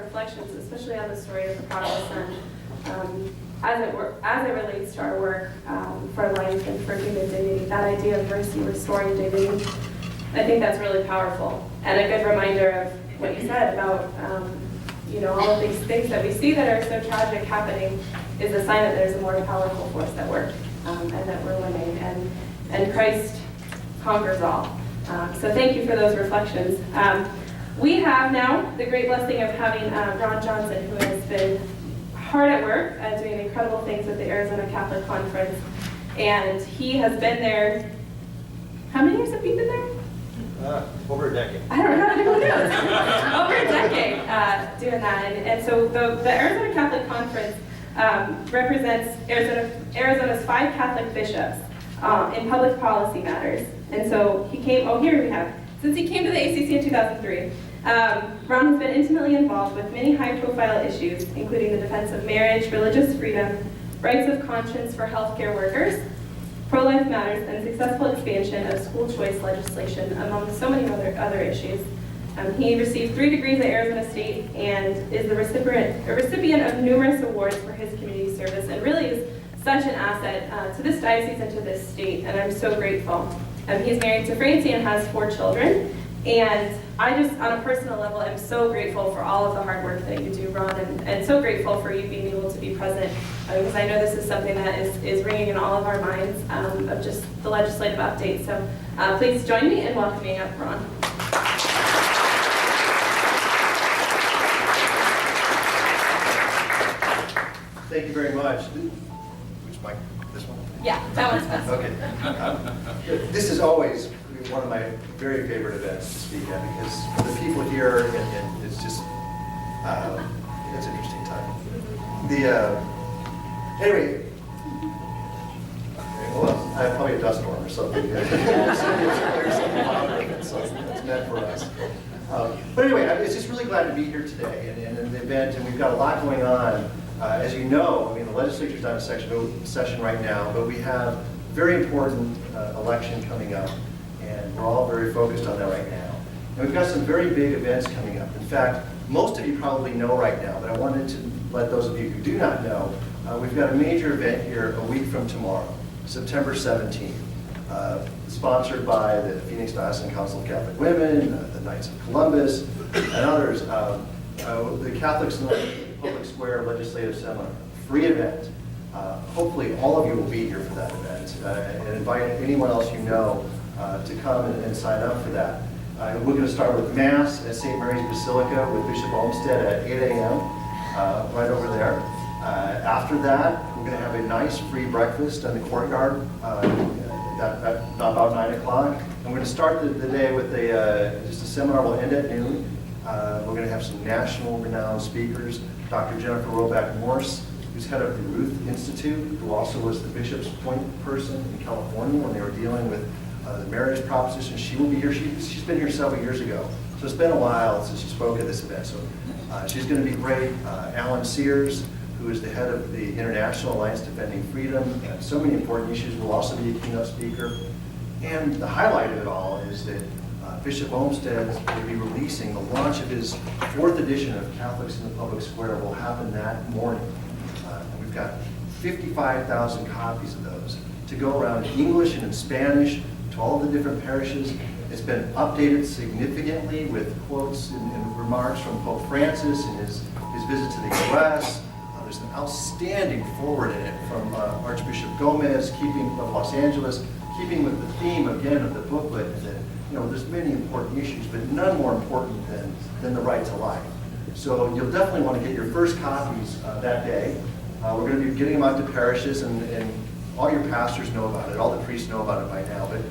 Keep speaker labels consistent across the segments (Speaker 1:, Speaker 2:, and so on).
Speaker 1: reflections, especially on the story of the prodigal son, as it relates to our work for life and for human dignity. That idea of mercy restoring dignity, I think that's really powerful, and a good reminder of what you said about all of these things that we see that are so tragic happening is a sign that there's a more powerful force at work, and that we're winning, and Christ conquers all. So thank you for those reflections. We have now the great blessing of having Ron Johnson, who has been hard at work doing incredible things with the Arizona Catholic Conference, and he has been there. How many years have you been there?
Speaker 2: Over a decade.
Speaker 1: I don't know, who knows? Over a decade doing that. And so the Arizona Catholic Conference represents Arizona's 5 Catholic bishops in public policy matters. And so he came, here we have, since he came to the ACC in 2003, Ron has been intimately involved with many high-profile issues, including the defense of marriage, religious freedom, rights of conscience for healthcare workers, pro-life matters, and successful expansion of school choice legislation, among so many other issues. He received 3 degrees at Arizona State and is the recipient of numerous awards for his community service, and really is such an asset to this diocese and to this state, and I'm so grateful. He's married to Francie and has 4 children, and I just, on a personal level, am so grateful for all of the hard work that you do, Ron, and so grateful for you being able to be present, because I know this is something that is ringing in all of our minds of just the legislative update. So please join me in welcoming up Ron.
Speaker 2: Thank you very much. Which mic? This one?
Speaker 1: Yeah, that one's best.
Speaker 2: Okay. This is always one of my very favorite events to speak at, because for the people here, and it's just, it's an interesting time. Anyway, well, I have probably a dust storm or something. So it's meant for us. But anyway, I'm just really glad to be here today and the event, and we've got a lot going on. As you know, I mean, the legislature's not in session right now, but we have a very important election coming up, and we're all very focused on that right now. And we've got some very big events coming up. In fact, most of you probably know right now, but I wanted to let those of you who do not know, we've got a major event here a week from tomorrow, September 17th, sponsored by the Phoenix Diocesan Council of Catholic Women, the Knights of Columbus, and others. The Catholics in the Public Square Legislative Seminar, free event. Hopefully all of you will be here for that event, and invite anyone else you know to come and sign up for that. We're going to start with Mass at St. Mary's Basilica with Bishop Olmsted at 8 a.m. Right over there. After that, we're going to have a nice free breakfast in the courtyard at about 9 o'clock. And we're going to start the day with just a seminar. We'll end at noon. We're going to have some national renowned speakers. Dr. Jennifer Roback Morse, who's head of the Ruth Institute, who also was the bishop's point person in California when they were dealing with the marriage proposition. She will be here. She's been here several years ago. So it's been a while since she spoke at this event. So she's going to be great. Alan Sears, who is the head of the International Alliance Defending Freedom, and so many important issues, will also be a keynote speaker. And the highlight of it all is that Bishop Olmsted will be releasing the launch of his 4th edition of Catholics in the Public Square will happen that morning. And we've got 55,000 copies of those to go around in English and in Spanish to all the different parishes. It's been updated significantly with quotes and remarks from Pope Francis in his visit to the U.S. There's an outstanding foreword in it from Archbishop Gomez, of Los Angeles, keeping with the theme again of the booklet, that there's many important issues, but none more important than the right to life. So you'll definitely want to get your first copies that day. We're going to be getting them out to parishes, and all your pastors know about it, all the priests know about it by now. But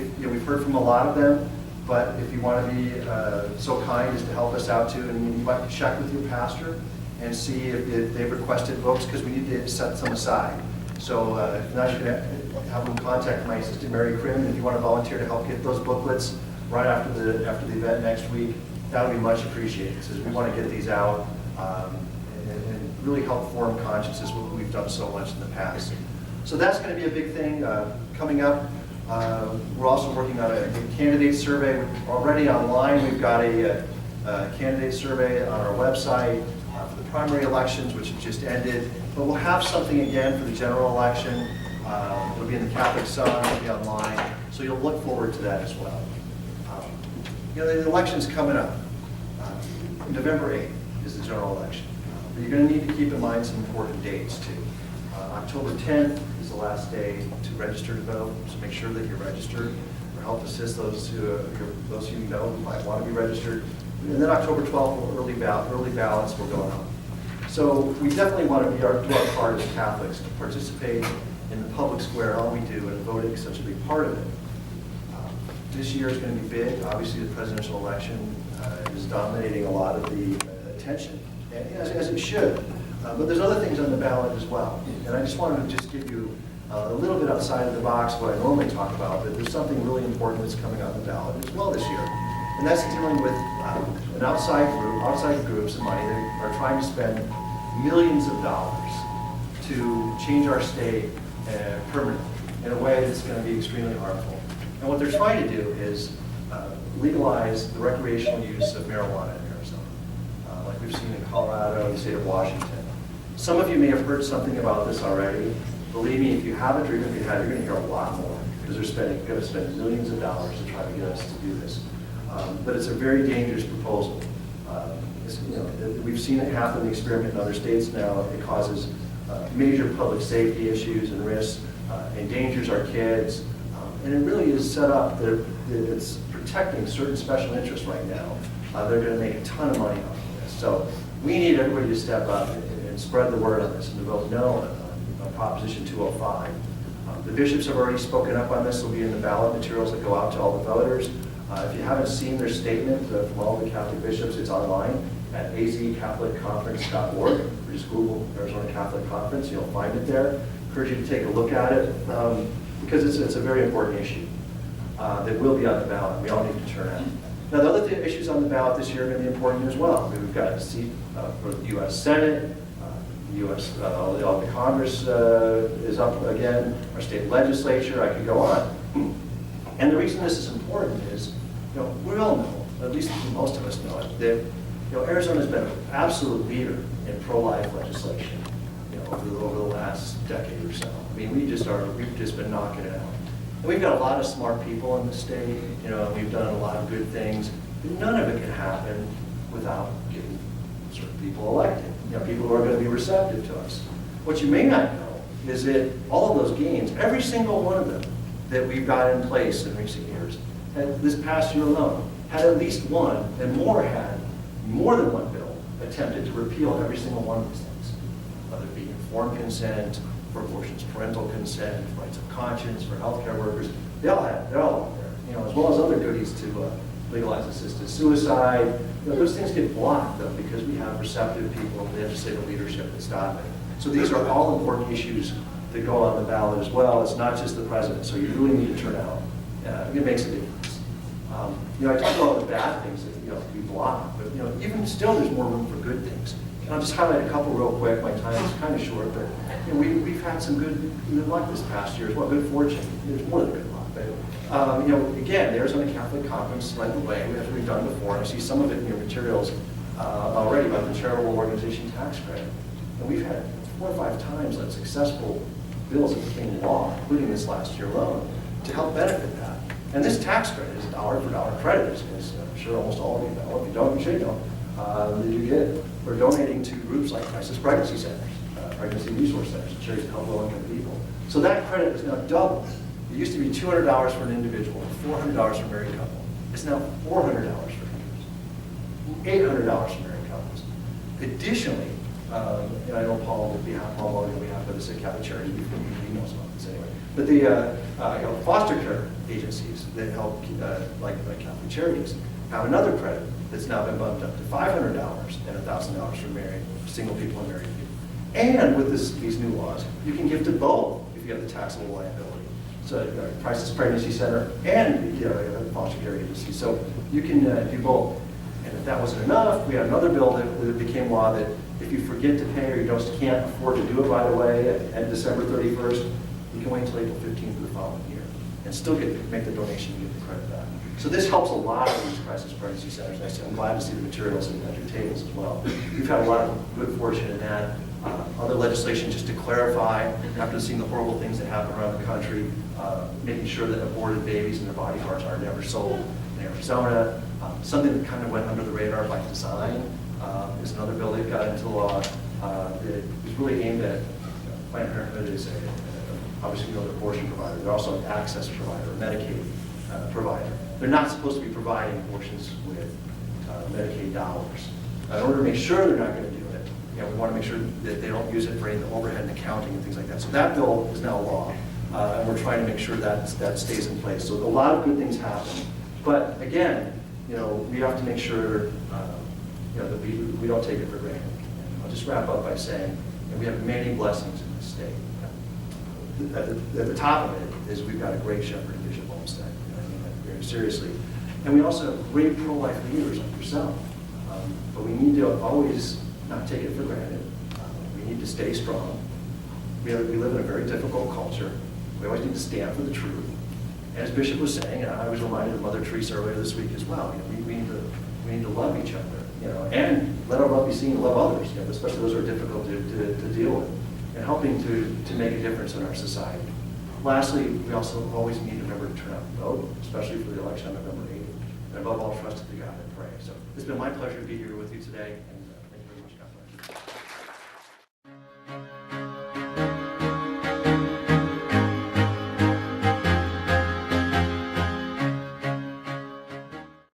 Speaker 2: we've heard from a lot of them. But if you want to be so kind as to help us out too, and you might check with your pastor and see if they've requested books, because we need to set some aside. So if not, you can have them contact my assistant, Mary Krim, if you want to volunteer to help get those booklets right after the event next week. That would be much appreciated, because we want to get these out and really help form consciences, what we've done so much in the past. So that's going to be a big thing coming up. We're also working on a candidate survey. Already online, we've got a candidate survey on our website for the primary elections, which have just ended. But we'll have something again for the general election. It'll be in the Catholic Sun, it'll be online, so you'll look forward to that as well. The election's coming up. November 8th is the general election. But you're going to need to keep in mind some important dates too. October 10th is the last day to register to vote, so make sure that you're registered, or help assist those who you know who might want to be registered. And then October 12th, early ballots will go out. So we definitely want to do our part as Catholics to participate in the public square, all we do, and voting is such a big part of it. This year is going to be big. Obviously, the presidential election is dominating a lot of the attention, as it should. But there's other things on the ballot as well. And I just wanted to just give you a little bit outside of the box what I normally talk about, but there's something really important that's coming on the ballot as well this year. And that's dealing with an outside groups of money that are trying to spend millions of dollars to change our state permanently in a way that's going to be extremely harmful. And what they're trying to do is legalize the recreational use of marijuana in Arizona, like we've seen in Colorado and the state of Washington. Some of you may have heard something about this already. Believe me, if you haven't, or even if you have, you're going to hear a lot more, because they're going to spend millions of dollars to try to get us to do this. But it's a very dangerous proposal. We've seen it happen, the experiment in other states now. It causes major public safety issues and risks, endangers our kids, and it really is set up that it's protecting certain special interests right now. They're going to make a ton of money off of this. So we need everybody to step up and spread the word on this and to vote no on Proposition 205. The bishops have already spoken up on this. It'll be in the ballot materials that go out to all the voters. If you haven't seen their statement from all the Catholic bishops, it's online at azcatholicconference.org, or just Google Arizona Catholic Conference, you'll find it there. I encourage you to take a look at it because it's a very important issue that will be on the ballot. We all need to turn out. Now, the other issues on the ballot this year are going to be important as well. We've got a seat for the U.S. Senate, all the Congress is up again, our state legislature, I could go on. And the reason this is important is, we all know, at least most of us know it, that Arizona's been an absolute leader in pro-life legislation, over the last decade or so. I mean, we've just been knocking it out. And we've got a lot of smart people in the state, and we've done a lot of good things. But none of it can happen without getting certain people elected, people who are going to be receptive to us. What you may not know is that all of those gains, every single one of them that we've got in place in recent years, and this past year alone, had at least one, and had more than one bill attempted to repeal every single one of these things, whether it be informed consent, for abortions, parental consent, rights of conscience, for healthcare workers. They're all out there, as well as other goodies to legalize assisted suicide. Those things get blocked though because we have receptive people in the legislative leadership that stop it. So these are all important issues that go on the ballot as well. It's not just the president, so you really need to turn out. It makes a difference. I talk about all the bad things that we block, but even still, there's more room for good things. And I'll just highlight a couple real quick. My time is kind of short, but we've had some good luck this past year as well. Good fortune. There's more than good luck, but again, the Arizona Catholic Conference led the way, as we've done before. And I see some of it in your materials already about the charitable organization tax credit. And we've had 4 or 5 times that successful bills that became law, including this last year alone, to help benefit that. And this tax credit is dollar for dollar credit, as I'm sure almost all of you know. If you don't, you should know. That you get for donating to groups like crisis pregnancy centers, pregnancy resource centers, charities to help low-income people. So that credit is now doubled. It used to be $200 for an individual, $400 for a married couple. It's now $400 for individuals, $800 for married couples. Additionally, and I know Paul on behalf of the Sept Catholic Charities, he knows about this anyway. But the foster care agencies that help like Catholic Charities have another credit that's now been bumped up to $500 and $1,000 for single people and married people. And with these new laws, you can give to both if you have the taxable liability. So crisis pregnancy center and a foster care agency. So you can do both. And if that wasn't enough, we had another bill that became law that if you forget to pay or you just can't afford to do it right away at December 31st, you can wait until April 15th of the following year. and still make the donation and get the credit back. So this helps a lot of these crisis pregnancy centers. I'm glad to see the materials at your tables as well. We've had a lot of good fortune in that. Other legislation, just to clarify, after seeing the horrible things that happen around the country, making sure that aborted babies and their body parts are never sold in Arizona. Something that kind of went under the radar by design is another bill that got into law that is really aimed at Planned Parenthood is obviously the abortion provider. They're also an access provider, a Medicaid provider. They're not supposed to be providing abortions with Medicaid dollars. In order to make sure they're not going to do it, we want to make sure that they don't use it for any of the overhead and accounting and things like that. So that bill is now law, and we're trying to make sure that stays in place. So a lot of good things happen. But again, we have to make sure that we don't take it for granted. And I'll just wrap up by saying we have many blessings in this state. At the top of it is we've got a great shepherd and Bishop Olmsted. I mean that very seriously. And we also have great pro-life leaders like yourself. But we need to always not take it for granted. We need to stay strong. We live in a very difficult culture. We always need to stand for the truth. As Bishop was saying, and I was reminded of Mother Teresa earlier this week as well, we need to love each other, and let our love be seen and love others, especially those who are difficult to deal with, and helping to make a difference in our society. Lastly, we also always need to remember to turn out and vote, especially for the election on November 8th, and above all, trust in God and pray. So it's been my pleasure to be here with you today, and